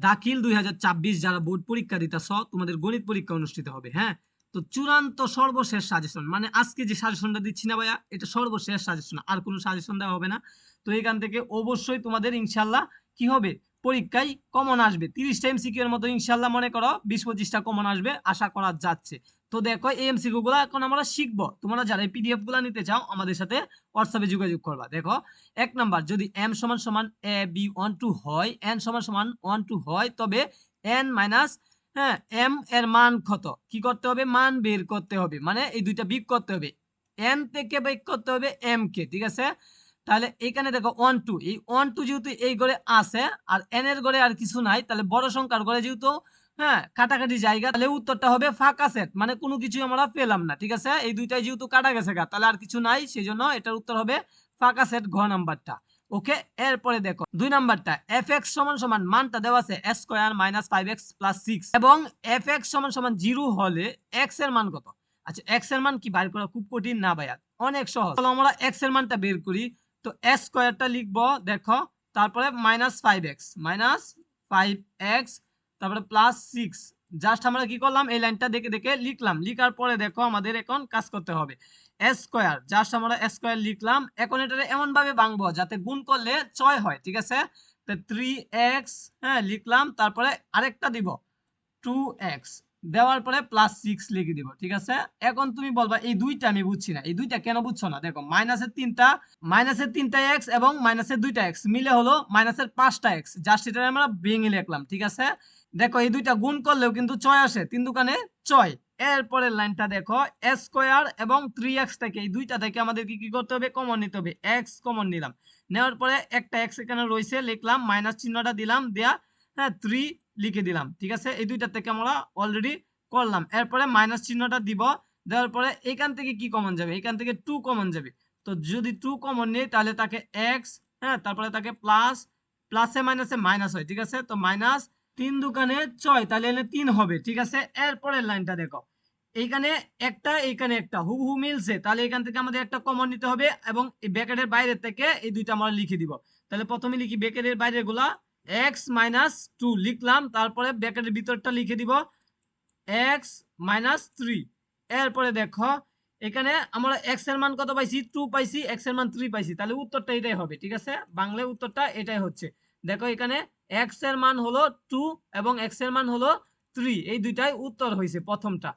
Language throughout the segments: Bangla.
দাখিল 2024 যারা বোর্ড পরীক্ষা দিতেছ তোমাদের গণিত পরীক্ষা অনুষ্ঠিত হবে। হ্যাঁ, তো চূড়ান্ত সর্বশেষ সাজেশন মানে আজকে যে সাজেশনটা দিচ্ছি না ভাইয়া, এটা সর্বশেষ সাজেশন, আর কোনো সাজেশন দেওয়া হবে না। তো এখান থেকে অবশ্যই তোমাদের ইনশাল্লাহ কি হবে, পরীক্ষায় কমন আসবে। 30টা এমসিকিউ এর মতো ইনশাল্লাহ মনে করো 20-25টা কমন আসবে আশা করা যাচ্ছে। তো দেখো এই এমসিকিউ গুলো এখন আমরা শিখবো। তোমরা যারা পিডিএফ গুলো নিতে চাও আমাদের সাথে হোয়াটসঅ্যাপে যোগাযোগ করবা। দেখো 1 নাম্বার, যদি m সমান সমান a b 1 2 হয়, n সমান সমান 1 2 হয়, তবে n মাইনাস হ্যাঁ m এর মান কত, কি করতে হবে, মান বের করতে হবে, মানে এই দুইটা বিয়োগ করতে হবে, n থেকে বিয়োগ করতে হবে m কে। ঠিক আছে, তাহলে এখানে দেখো 1 2, এই 1 2 যেহেতু এই ঘরে আছে আর n এর ঘরে আর কিছু নাই, তাহলে বড় সংখ্যার ঘরে যেহেতু হ্যাঁ কাটাকাটি জায়গা, তাহলে উত্তরটা হবে ফাঁকা সেট, মানে কোনো কিছু আমরা পেলাম না। ঠিক আছে, এই দুইটাই যেহেতু কাটা গেছে গা, তাহলে আর কিছু নাই, সেই জন্য এটার উত্তর হবে ফাঁকা সেট, ঘ নাম্বারটা। ওকে, এরপরে দেখো 2 নাম্বারটা, fx সমান সমান মানটা দেওয়া আছে s square minus 5x plus 6 এবং fx সমান সমান 0 হলে x এর মান কত। আচ্ছা, x এর মান কি বের করা খুব কঠিন না ভাইয়া, অনেক সহজ। চলো আমরা x এর মানটা বের করি। তো s স্কয়ারটা লিখবো দেখো, তারপরে -5x তারপরে +6, জাস্ট আমরা কি করলাম, এই লাইনটা দেখে দেখে লিখলাম, লিখার পরে দেখো আমাদের এখন কাজ করতে হবে। s স্কয়ার, জাস্ট আমরা s স্কয়ার লিখলাম, এখন এটা এমন ভাবে ভাঙবো যাতে গুণ করলে 6 হয়। ঠিক আছে, তো 3x হ্যাঁ লিখলাম, তারপরে আরেকটা দিব 2x, দেওয়ার পরে +6 লিখে দিব। ঠিক আছে, এখন তুমি বলবা এই দুইটা আমি বুঝছি না, এই দুইটা কেন বুঝছো না। দেখো মাইনাসের তিনটা x এবং মাইনাসের 2টা x মিলে হলো মাইনাসের 5টা x, জাস্ট এটা আমরা ভেঙে লিখলাম। ঠিক আছে, দেখো এই দুইটা গুণ করলেও কিন্তু 6 আসে, 3 দুকানে 6। এরপরের লাইনটা দেখো, s স্কয়ার এবং 3x থেকে, এই দুইটা থেকে আমাদের কি কি করতে হবে, কমন নিতে হবে, x কমন নিলাম, নেওয়ার পরে একটা x এখানে রয়েছে লিখলাম, মাইনাস চিহ্নটা দিলাম, দেয়া হ্যাঁ 3 লিখে দিলাম। ঠিক আছে, এই দুইটা থেকে আমরা অলরেডি করলাম। এরপরে মাইনাস চিহ্নটা দিব, দেওয়ার পরে এখান থেকে কি কমন যাবে, এখান থেকে 2 কমন যাবে। তো যদি 2 কমন নেই তাহলে তাকে x হ্যাঁ তারপরে তাকে প্লাস, প্লাসে মাইনাসে মাইনাস হয়। ঠিক আছে, তো মাইনাস 3 দুকানে 6, তাহলে এখানে 3 হবে। ঠিক আছে, এরপরের লাইনটা দেখো, এইখানে একটা এইখানে একটা হুবহু মিলছে, তাহলে এখান থেকে আমাদের একটা কমন নিতে হবে এবং এই ব্র্যাকেটের বাইরে থেকে এই দুইটা আমরা লিখে দিব। তাহলে প্রথমে লিখি ব্র্যাকেটের বাইরের গুলা, x মাইনাস 2 লিখলাম, তারপরে ব্র্যাকেটের ভিতরটা লিখে দিব x মাইনাস 3। এরপরে দেখো এখানে আমরা x এর মান কত পাইছি, 2 পাইছি, x এর মান 3 পাইছি, তাহলে উত্তরটা এটাই হবে। ঠিক আছে, বাংলায় উত্তরটা এটাই হচ্ছে। দেখো এখানে x এর মান হলো 2 এবং x এর মান হলো 3, এই দুইটাই উত্তর হয়েছে প্রথমটা।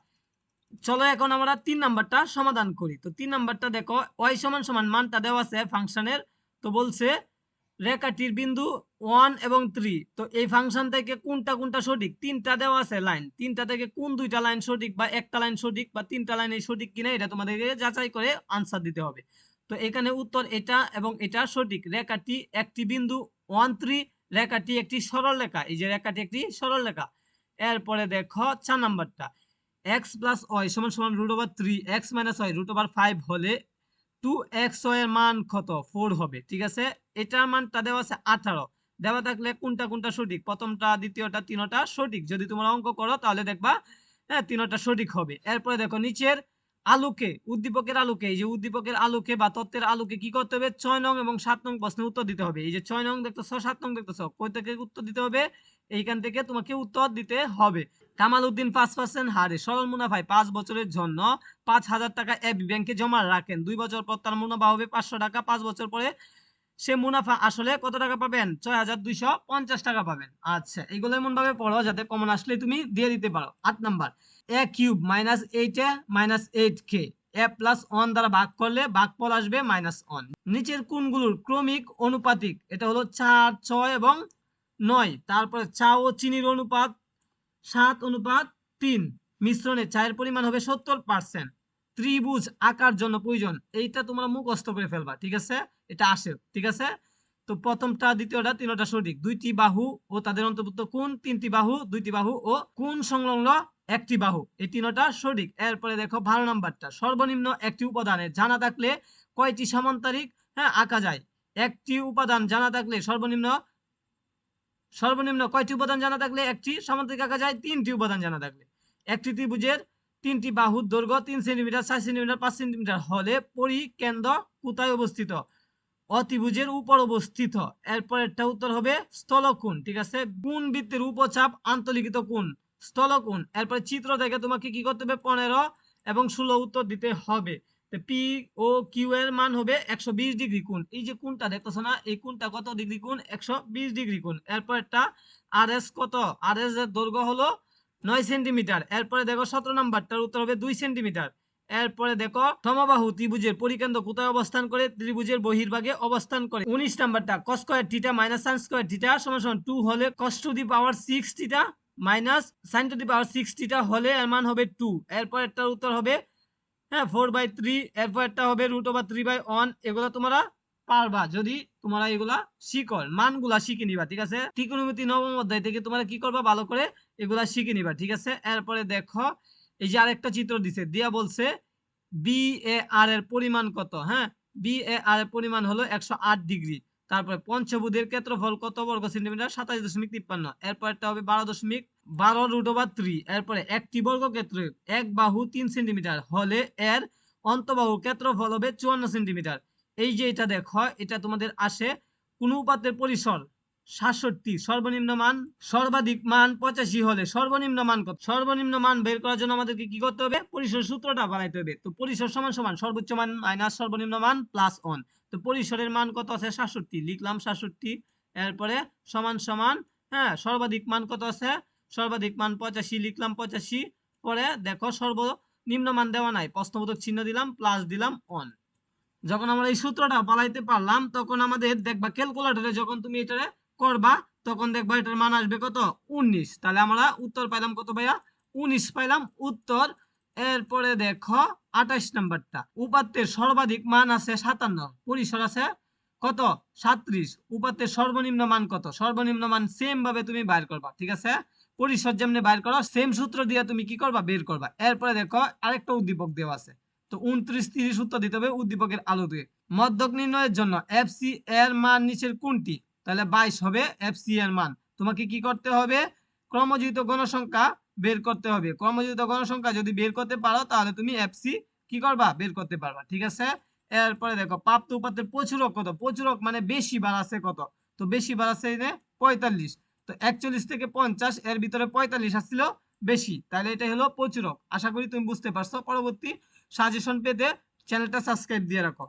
চলো এখন আমরা 3 নাম্বারটা সমাধান করি। তো 3 নাম্বারটা দেখো, y সমান সমান মানটা দেওয়া আছে ফাংশনের, তো বলছে রেখাটির বিন্দু 1 এবং 3, তো এই ফাংশন থেকে কোনটা কোনটা সঠিক, তিনটা দেওয়া আছে লাইন, তিনটা থেকে কোন দুইটা লাইন সঠিক বা একটা লাইন সঠিক বা তিনটা লাইন সঠিক কিনা এটা তোমাদেরকে যাচাই করে আনসার দিতে হবে। তো এখানে উত্তর এটা এবং এটা সঠিক, রেখাটি একটি বিন্দু 1 3, রেখাটি একটি সরল রেখা, এই যে রেখাটি একটি সরল রেখা। এরপরে দেখো 4 নাম্বারটা, x প্লাস ওয়াই সমান সমান √3 x মাইনাস ওয়াই √5 হলে 2x এর মান কত, 4 হবে। ঠিক আছে, এটার মানটা দেওয়া আছে 18, দেওয়া থাকলে কোনটা কোনটা সঠিক, প্রথমটা দ্বিতীয়টা তিনটা সঠিক, যদি তোমরা অঙ্ক করো তাহলে দেখবা হ্যাঁ তিনটা সঠিক হবে। এরপরে দেখো নিচের আলোকে, উদ্দীপকের আলোকে, এই যে উদ্দীপকের আলোকে বা তত্ত্বের আলোকে কি করতে হবে, 6 নং এবং 7 নং প্রশ্নের উত্তর দিতে হবে। এই যে 6 নং দেখতেছো, 7 নং দেখতেছো, কই থেকে উত্তর দিতে হবে, এইখান থেকে তোমাকে উত্তর দিতে হবে। কামাল উদ্দিন 5% হারে সরল মুনাফায় 5 বছরের জন্য 5,000 টাকা এবি ব্যাংকে জমা রাখেন। 2 বছর পর তার মুনাফা হবে 500 টাকা। 5 বছর পরে সে মুনাফা আসলে কত টাকা পাবেন, 6,250 টাকা পাবেন। আচ্ছা, এগুলো এমন ভাবে পড়ো যাতে কমন আসলে তুমি দিয়ে দিতে পারো। 8 number, a cube minus 8a minus 8k a plus 1 দ্বারা ভাগ করলে ভাগফল আসবে -1। নিচের কোনগুলোর ক্রমিক অনুপাতিক, এটা হলো 4 6 এবং 9। তারপরে চা ও চিনির অনুপাত 7:3, মিশ্রণে চায়ের পরিমাণ হবে 70%। ত্রিভুজ আঁকার জন্য প্রয়োজন, এইটা তোমরা মুখস্থ করে ফেলবা। ঠিক আছে, এটা আসে। ঠিক আছে, তো প্রথমটা দ্বিতীয়টা তিনটা সঠিক, দুইটি বাহু ও তাদের অন্তর্ভুক্ত কোণ, তিনটি বাহু, দুইটি বাহু ও কোণ সংলগ্ন একটি বাহু, এই তিনটা সঠিক। এরপরে দেখো 12 নাম্বারটা, সর্বনিম্ন একটি উপাদানের জানা থাকলে কয়টি সমান্তরিক হ্যাঁ আঁকা যায়। একটি উপাদান জানা থাকলে সর্বনিম্ন সর্বনিম্ন কয়টি উপাদান জানা থাকলে একটি সমান্তরিক আঁকা যায়, 3টি উপাদান জানা থাকলে। একটি ত্রিভুজের 3টি বাহুর দৈর্ঘ্য 3 সেন্টিমিটার, 4 সেন্টিমিটার, 5 সেন্টিমিটার হলে পরিকেন্দ্র কোথায় অবস্থিত। অতিভুজের উপর অবস্থিত। এরপরেরটা উত্তর হবে স্থলকোণ। ঠিক আছে, কোণ বৃত্তের উপচাপ আন্তঃলিখিত কোণ স্থলকোণ। এরপরে চিত্র দেখে তোমাকে কি করতে হবে, 15 এবং 16 উত্তর দিতে হবে। পি ও কিউ এর মান হবে 120 ডিগ্রি কোণ। এই যে কোণটা দেখতেছো না, এই কোণটা কত ডিগ্রি কোণ, 120 ডিগ্রি কোণ। এরপরটা আর এস কত, আর এস এর দৈর্ঘ্য হলো 9 সেন্টিমিটার। এরপরে দেখো 17 নাম্বারটার উত্তর হবে 2 সেন্টিমিটার। এরপরে দেখো সমবাহু ত্রিভুজের পরিকেন্দ্র কোথায় অবস্থান করে, ত্রিভুজের বহির্ভাগে অবস্থান করে। 19 নাম্বারটা cos square theta minus sin square theta সমান সমান 2 হলে cos to the power 6 theta minus sin to the power 6 theta হলে এর মান হবে 2। এরপরেরটার উত্তর হবে হ্যাঁ 4/3। এরপরটা হবে √3/1। এগুলো তোমরা পারবা যদি তোমরা এগুলা শিখো, মানগুলা শিখে নিবা। ঠিক আছে, ত্রিকোণমিতি নবম অধ্যায় থেকে তোমরা কি করবা, ভালো করে এগুলা শিখে নিবা। ঠিক আছে, এরপরে দেখো এই যে আরেকটা চিত্র দিছে, দিয়া বলছে বি এ আর এর পরিমাণ কত। হ্যাঁ, বি এ আর এর পরিমাণ হলো 108 ডিগ্রি। তারপরে পঞ্চভুজের ক্ষেত্রফল কত বর্গ সেন্টিমিটার, 27.53। এরপরটা হবে 12.12 এরপরে একটি বর্গক্ষেত্রে এক বাহু 3 সেন্টিমিটার হলে এর অন্তঃবাহুর ক্ষেত্রফল হবে 54 সেন্টিমিটার। এই যে এটা দেখো, এটা তোমাদের আসে কোন উপাত্তের পরিসর 67, সর্বনিম্ন মান সর্বাধিক মান 85 হলে সর্বনিম্ন মান কত। সর্বনিম্ন মান বের করার জন্য আমাদেরকে কি করতে হবে, পরিসর সূত্রটা বানাইতে হবে। তো পরিসর সমান সমান সর্বোচ্চ মান মাইনাস সর্বনিম্ন মান প্লাস 1। তো পরিসরের মান কত আছে 67, লিখলাম 67। এরপরে সমান সমান হ্যাঁ সর্বাধিক মান কত আছে, সর্বাধিক মান 85, লিখলাম 85। পরে দেখো সর্বনিম্ন মান দেওয়া নাই, প্রশ্নবোধক চিহ্ন দিলাম, প্লাস দিলাম 1। যখন আমরা এই সূত্রটা বানাইতে পারলাম তখন আমাদের দেখবা ক্যালকুলেটরে যখন তুমি এটা করবা তখন দেখবা এটার মান আসবে কত, 19। তাহলে আমরা উত্তর পাইলাম কত ভাইয়া, 19 পাইলাম উত্তর। এরপরে দেখো 28 নাম্বারটা, উপাত্তের সর্বাধিক মান আছে 57, পরিসর আছে কত 37, উপাত্তের সর্বনিম্ন মান কত, সর্বনিম্ন মান সেম ভাবে তুমি বাইর করবা। ঠিক আছে, পরিসর যেমনি বাইর করো সেম সূত্র দিয়ে তুমি কি করবা, বের করবা। এরপরে দেখো আরেকটা উদ্দীপক দেওয়া আছে, তো 29, 30 উত্তর দিতে হবে উদ্দীপকের আলো দিয়ে। মধ্যক নির্ণয়ের জন্য এফসি এর মান নিচের কোনটি, তাহলে 22 হবে এফসি এর মান। তোমাকে কি করতে হবে, ক্রমযুক্ত গণসংখ্যা বের করতে হবে। ক্রমযুক্ত গণসংখ্যা যদি বের করতে পারো তাহলে তুমি এফসি কি করবা, বের করতে পারবা। ঠিক আছে, এরপরে দেখো প্রাপ্ত উপাত্তের প্রচুরক কত, প্রচুরক মানে বেশি বার আছে কত, তো বেশি বার আছে 45। তো 41 থেকে 50 এর ভিতরে 45 আসছিল বেশি, তাহলে এটা হলো প্রচুরক। আশা করি তুমি বুঝতে পারছো। পরবর্তী সাজেশন পেতে চ্যানেলটা সাবস্ক্রাইব দিয়ে রাখো।